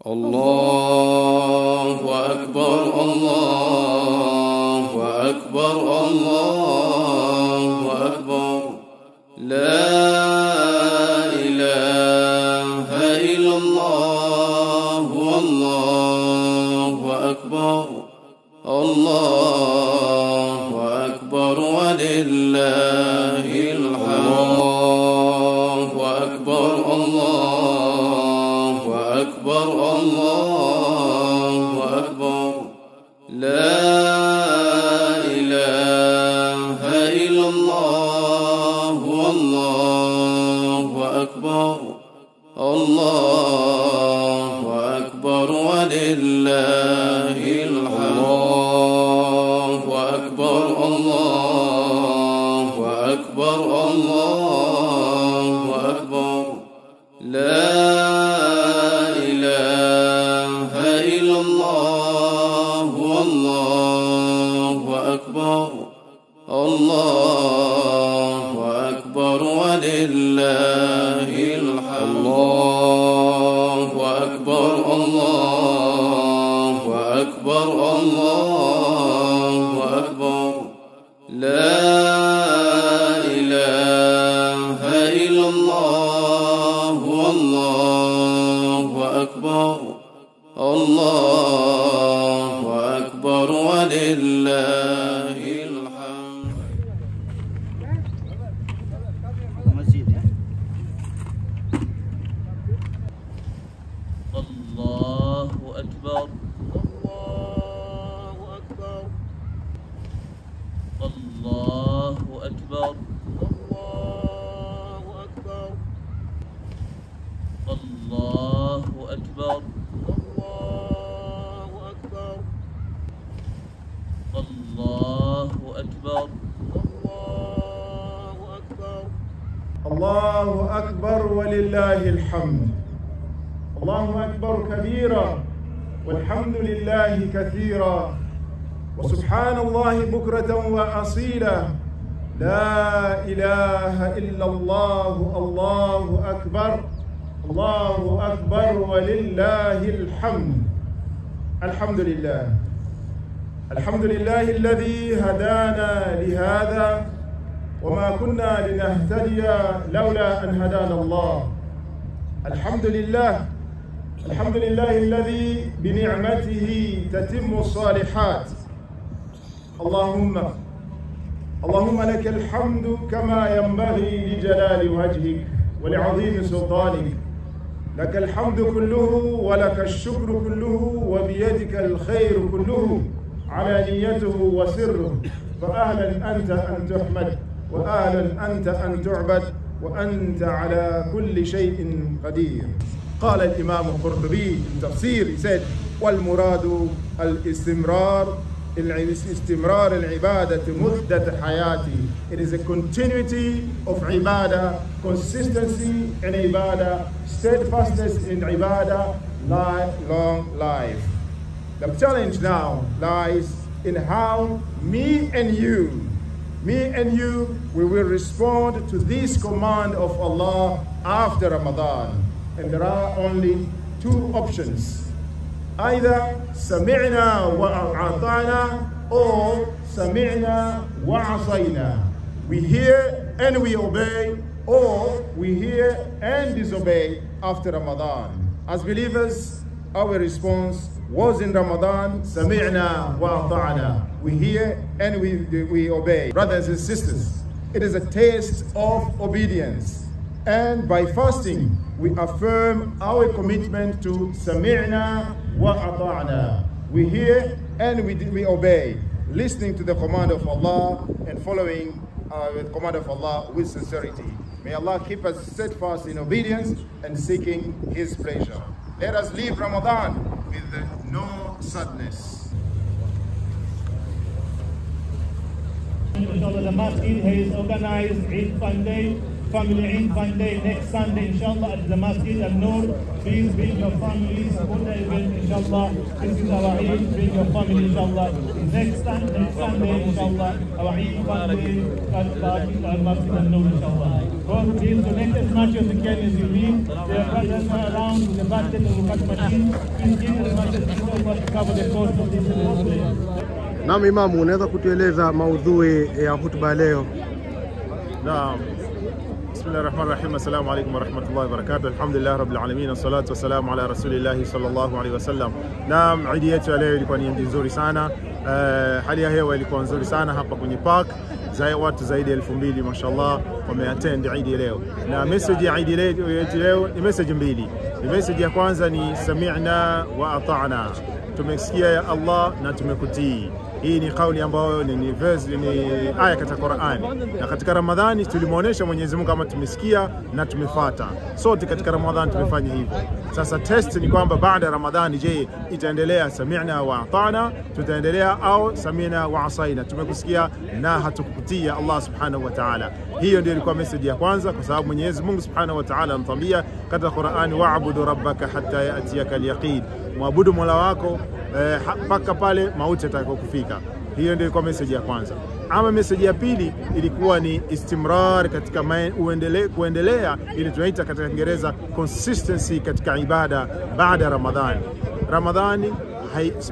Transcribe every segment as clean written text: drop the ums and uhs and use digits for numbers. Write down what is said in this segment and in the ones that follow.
الله أكبر الله أكبر الله أكبر لا إله إلا الله والله أكبر الله أكبر ولله الحمد الله أكبر الله أكبر الله أكبر لا إله إلا الله والله أكبر الله أكبر ولله الحمد الله أكبر الله أكبر الله أكبر لا إله إلا الله والله أكبر الله أكبر ولله الحمد الله أكبر الله أكبر الله أكبر لا إله إلا الله والله أكبر الله أكبر ولله الحمد. الله أكبر الله أكبر الله أكبر الله أكبر الله أكبر ولله الحمد. الله أكبر كبيرا والحمد لله كثيرا وسبحان الله بكرة وأصيلا لا إله إلا الله. الله أكبر الله أكبر ولله الحمد. الحمد لله الحمد لله الذي هدانا لهذا وما كنا لنهتدي لولا أن هدانا الله. الحمد لله الحمد لله الذي بنعمته تتم الصالحات. اللهم لك الحمد كما ينبغي لجلال وجهك ولعظيم سلطانك. لك الحمد كله ولك الشكر كله وبيدك الخير كله علانيته وسره. فأهلا أنت أن تحمد وأهلا أنت أن تعبد وأنت على كل شيء قدير. قال الإمام القرطبي في التفسير said والمراد الاستمرار العبادة مدة حياتي. It is a continuity of ibadah, consistency in ibadah, steadfastness in ibadah, long life. The challenge now lies in how me and you, we will respond to this command of Allah after Ramadan. And there are only two options. Either sami'na wa ata'na or sami'na wa asayna. We hear and we obey, or we hear and disobey after Ramadan. As believers, our response was in Ramadan, sami'na wa ata'na. We hear and we obey. Brothers and sisters, it is a taste of obedience. And by fasting, we affirm our commitment to sami'na wa ata'na. We hear and we obey, listening to the command of Allah and following the command of Allah with sincerity. May Allah keep us steadfast in obedience and seeking His pleasure. Let us leave Ramadan with no sadness. Inshallah, the masjid has organized Eid Fun Day family Eid Fun Day next Sunday, inshallah, at the Masjid Al-Nur. Please bring your families, support the event, inshallah. This is our Eid, bring your family, inshallah. Next Sunday, inshallah, our Eid Fun Day at Masjid Al-Nur, inshallah. God, please donate as much as you can as you need. There are brothers around with the basket of the cash machine. Please give as much as possible to cover the cost of this event. Naam, Imamu, unaweza kutueleza maudhui ya hutuba leo? Naam. Bismillahirrahmanirrahim. Assalamu alaykum wa rahmatullahi wa barakatuh. Alhamdulillah rabbil alamin, wassalatu wassalamu ala rasulillah sallallahu alayhi wasallam. Naam, Eid yetu leo ilikuwa ni nzuri sana. Hali ya hewa ilikuwa nzuri sana hapa kwenye park. Watu zaidi ya 2000 mashallah wameattend Eid leo. Na message ya Eid leo ni message mbili. Message ya kwanza ni sami'na wa ata'na. Tumesikia ya Allah na tumekutii. Hii ni kauli ambayo ni verse, ni aya katika Qur'ani. Na katika Ramadhani tulimuonesha Mwenyezi Mungu kama tumesikia na tumefuata. Sote katika Ramadhani tumefanya hivyo. Sasa test ni kwamba baada ya Ramadhani, je, itaendelea sami'na wa ata'na, tutaendelea au sami'na wa asaina, tumekusikia na hatukukutii Allah subhanahu wa ta'ala. Hiyo ndio ilikuwa message ya kwanza, kwa sababu Mwenyezi Mungu subhanahu wa ta'ala anatuambia katika Qur'ani, wa'budu rabbaka hatta ya'tiyaka al-yaqin, muabudu Mola wako mpaka pale mauti yatakapokufika. Hiyo ndio ilikuwa message ya kwanza. Ama message ya pili ilikuwa ni istimrar katika kuendelea, ili tunaita katika Kiingereza consistency katika ibada baada ya Ramadhani. Ramadhani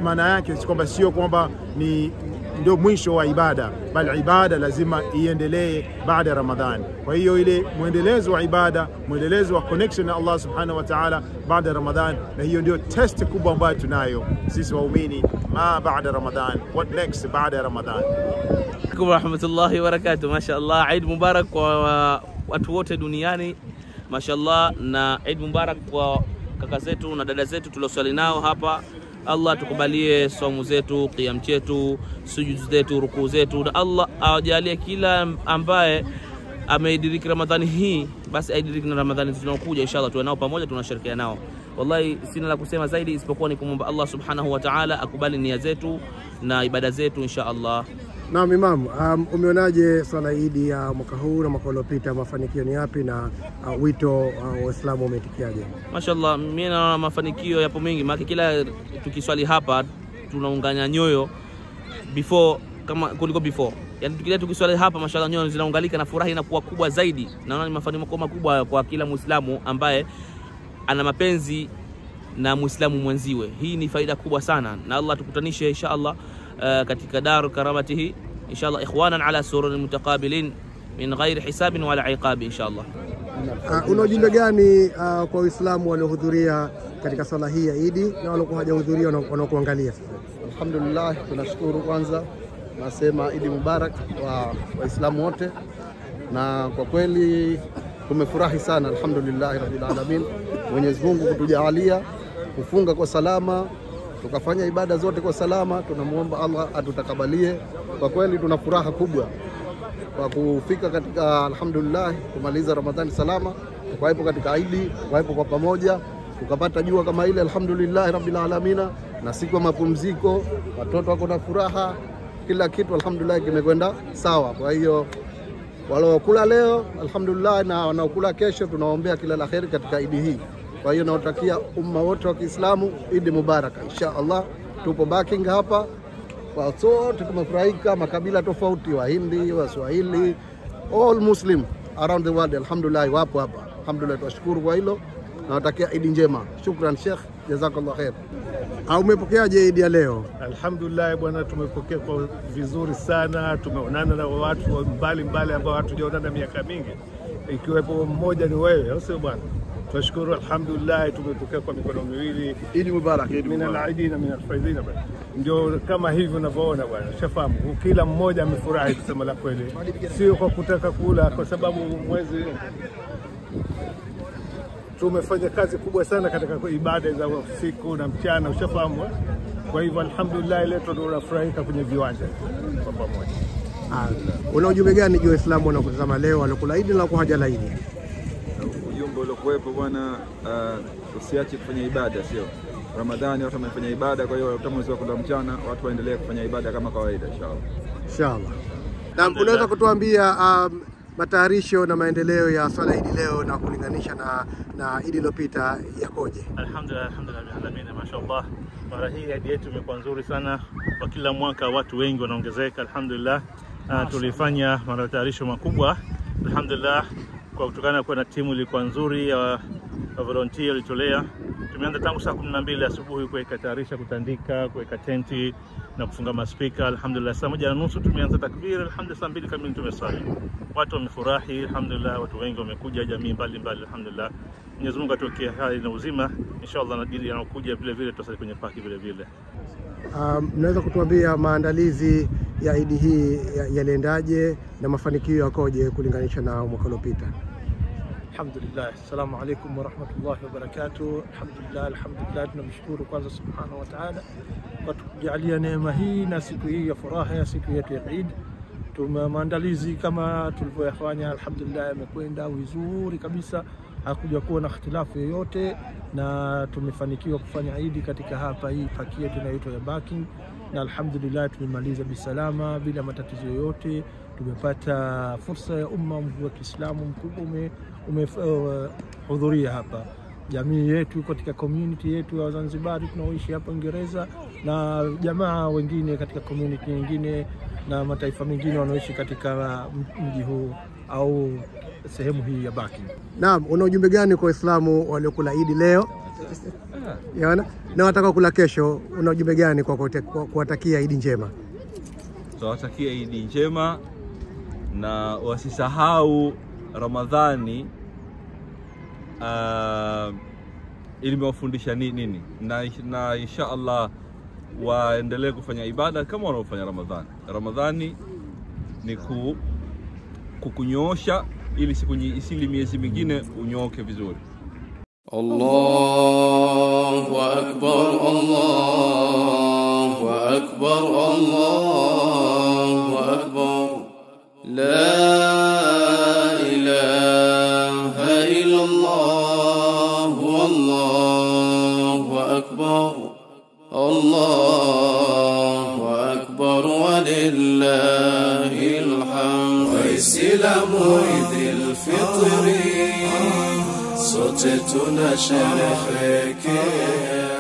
maana yake kwamba sio kwamba ni ndio mwisho wa ibada, bali ibada lazima iendelee baada ya Ramadhani. Kwa hiyo ile muendelezo wa ibada, muendelezo wa connection na Allah subhanahu wa ta'ala baada ya Ramadhani, na hiyo ndio test kubwa ambayo tunayo sisi waumini baada ya Ramadhani. What next baada ya Ramadhani? Assalamu rahmatullahi wa barakatuh. Mashaallah, Eid Mubarak kwa watu wote duniani. Mashaallah, na Eid Mubarak kwa kaka zetu na dada zetu tulioswali nao hapa. Allah tukubalie saumu zetu, qiyam chetu, sujud zetu, rukuu zetu, na Allah awajalie kila ambaye ameidiriki Ramadhani hii basi aidiriki na Ramadhani zinazokuja, inshallah tuwe nao pamoja, tunashirikiana nao. Wallahi sina la kusema zaidi isipokuwa ni kumwomba Allah subhanahu wa ta'ala akubali nia zetu na ibada zetu inshallah. Naam, Imam, umeonaje swala Eid ya mwaka huu na mwaka uliopita? Mafanikio ni yapi na wito Waislamu umetikiaje? Mashaallah, mimi naona mafanikio yapo mengi, maana kila tukiswali hapa tunaunganya nyoyo kama kuliko before. Yaani tukija tukiswali hapa mashaallah nyoyo zinaungalika na furaha inakuwa kubwa zaidi. Naona ni mafanikio makubwa kwa kila Muislamu ambaye ana mapenzi na Muislamu mwenziwe. Hii ni faida kubwa sana, na Allah tukutanishe inshallah katika daru karamatihi inshallah, ikhwanan ala surur mutaqabilin min ghairi hisabin wala iqabi inshallah. Una ujumbe gani kwa Waislamu waliohudhuria katika swala hii ya Eid na waliokuwa hawajahudhuria wanaokuangalia sasa? Alhamdulillah, tunashukuru kwanza, nasema Eid Mubarak kwa Waislamu wote, na kwa kweli tumefurahi sana, alhamdulillah rabbil alamin. Mwenyezi Mungu kutujalia kufunga kwa salama, tukafanya ibada zote kwa salama. Tunamuomba Allah atutakabalie. Kwa kweli tuna furaha kubwa kwa kufika katika alhamdulillah kumaliza Ramadhani salama, tukaipo katika Eid, tukaipo kwa pamoja, tukapata jua kama ile, alhamdulillah rabbil alamin. Na siku ya mapumziko watoto wako na furaha, kila kitu alhamdulillah kimekwenda sawa. Kwa hiyo waliokula leo alhamdulillah na wanaokula kesho tunaombea kila la kheri katika Eid hii. Kwa hiyo nautakia umma wote wa Kiislamu Eid Mubarak inshallah. Tupo backing hapa kwa sote, tumefurahika, makabila tofauti, Wahindi, Waswahili, all Muslim around the world alhamdulillah wapo hapa. Alhamdulillah, tunashukuru kwa hilo. Nawatakia Eid njema. Shukran Sheikh, jazakallah khair. Umepokeaje Eid ya leo? Alhamdulillah bwana, tumepokea kwa vizuri sana. Tumeonana na watu mbalimbali ambao hatujaonana miaka mingi, ikiwepo mmoja ni wewe, au sio bwana? Tunashukuru alhamdulillah, tumepokea kwa mikono miwili. Eid Mubarak, Eid min al-aidin min al-faidin bwana. Ndio kama hivyo unavyoona bwana, shafahamu kila mmoja amefurahi kusema la kweli, sio kwa kutaka kula, kwa sababu mwezi tumefanya kazi kubwa sana katika ibada za usiku na mchana, ushafahamu. Kwa hivyo alhamdulillah leo tunafurahika kwenye viwanja kwa pamoja. Una ujumbe gani kwa Waislamu wanaokutazama leo walokula Eid na kwa hajala Eid? Ujumbe uliokuwepo bwana, usiache kufanya ibada, sio Ramadhani watu wamefanya ibada, kwa hiyo mwezi wa kula mchana watu waendelee kufanya ibada kama kawaida inshallah. Inshallah. Na unaweza kutuambia matayarisho na maendeleo ya swala Idi leo na kulinganisha na Idi iliyopita yakoje? Alhamdulillah mashaallah. Mara hii Idi yetu imekuwa nzuri sana. Kwa kila mwaka watu wengi wanaongezeka alhamdulillah. Tulifanya matayarisho makubwa alhamdulillah, kwa kutokana kwa na timu ilikuwa nzuri ya volunteer ilitolea. Tumeanza tangu saa 12 asubuhi kuweka tayarisha, kutandika, kuweka tenti na kufunga maspika alhamdulillah. Saa 1:30 tumeanza takbir alhamdulillah, saa 2 kamili tumesali. Watu wamefurahi alhamdulillah, watu wengi wamekuja, jamii mbalimbali alhamdulillah. Mwenyezi Mungu atuwekee hali na uzima inshallah, na dili yanayokuja vile vile tutasali kwenye paki vile vile. Mnaweza kutuambia maandalizi ya Idi hii yaliendaje na mafanikio yakoje kulinganisha na mwaka uliopita? Alhamdulillah. Assalamu alaykum wa rahmatullahi wa barakatuh. Alhamdulillah tunamshukuru kwanza subhanahu wa ta'ala kwa kutujalia neema hii na siku hii ya furaha ya siku yetu ya Eid. Maandalizi kama tulivyoyafanya alhamdulillah yamekwenda vizuri kabisa, hakuja kuwa na ikhtilafu yoyote, na tumefanikiwa kufanya Eid katika hapa hii paki yetu inaitwa ya Barking, na alhamdulillah tumemaliza bisalama bila matatizo yoyote. Tumepata fursa ya umma wa Kiislamu mkubwa umehudhuria hapa, jamii yetu katika community yetu ya Zanzibar tunaoishi hapa Uingereza, na jamaa wengine katika community nyingine na mataifa mengine wanaoishi katika mji huu au sehemu hii ya Barking. Naam, una ujumbe gani kwa Waislamu waliokula Eid leo? Yaona? Na wataka kula kesho, una ujumbe gani kwa kuwatakia Eid njema? Tunawatakia Eid njema na wasisahau Ramadhani ilimewafundisha nini, na inshallah waendelee kufanya ibada kama wanaofanya Ramadhani. Ramadhani ni kukunyoosha ili isili miezi mingine unyooke vizuri. Allahu akbar, Allahu akbar, Allahu akbar. La ilaha illallah, Allahu akbar, Allahu akbar wa lillahil hamd. Waislamu Eidul Fitri sote tunasherehekea.